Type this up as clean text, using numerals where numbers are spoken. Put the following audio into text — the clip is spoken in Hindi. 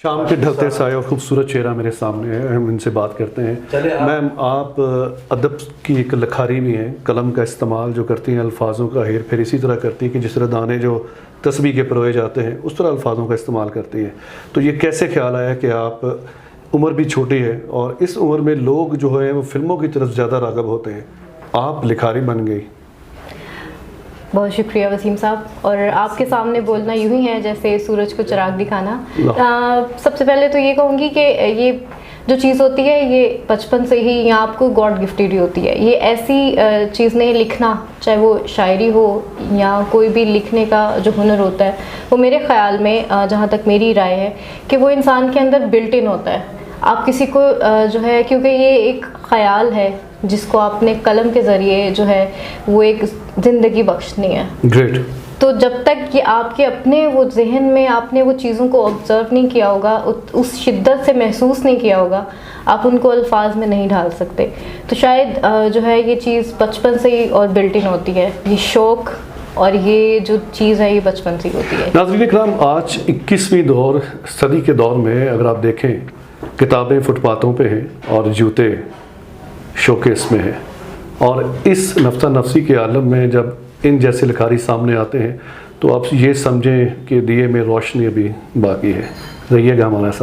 शाम के ढलते साए और खूबसूरत चेहरा मेरे सामने है, हम इनसे बात करते हैं। मैम, आप अदब की एक लखारी भी हैं, कलम का इस्तेमाल जो करती हैं, अल्फाजों का हेर फेर इसी तरह करती हैं कि जिस तरह दाने जो तस्बीह के परोए जाते हैं उस तरह अल्फाजों का इस्तेमाल करती हैं। तो ये कैसे ख्याल आया कि आप, उम्र भी छोटी है और इस उम्र में लोग जो है वो फिल्मों की तरफ ज़्यादा राग़ब होते हैं, आप लिखारी बन गई? बहुत शुक्रिया वसीम साहब। और आपके सामने बोलना यूं ही है जैसे सूरज को चिराग दिखाना। सबसे पहले तो ये कहूँगी कि ये जो चीज़ होती है ये बचपन से ही या आपको गॉड गिफ्टेड ही होती है। ये ऐसी चीज़ नहीं, लिखना चाहे वो शायरी हो या कोई भी लिखने का जो हुनर होता है, वो मेरे ख़्याल में जहाँ तक मेरी राय है कि वो इंसान के अंदर बिल्ट इन होता है। आप किसी को जो है, क्योंकि ये एक ख़याल है जिसको आपने कलम के ज़रिए जो है वो एक ज़िंदगी बख्शनी है। ग्रेट। तो जब तक कि आपके अपने वो जहन में आपने वो चीज़ों को ऑब्ज़र्व नहीं किया होगा, उस शिद्दत से महसूस नहीं किया होगा, आप उनको अल्फाज में नहीं ढाल सकते। तो शायद जो है ये चीज़ बचपन से ही और बिल्ट इन होती है, ये शौक़ और ये जो चीज़ है ये बचपन से ही होती है। नाज़रीन इकराम, आज 21वीं सदी के दौर में अगर आप देखें, किताबें फुटपाथों पे हैं और जूते शोकेस में हैं, और इस नफ्सा नफसी के आलम में जब इन जैसे लिखारी सामने आते हैं तो आप ये समझें कि दिए में रोशनी अभी बाकी है। रहिएगा हमारे साथ।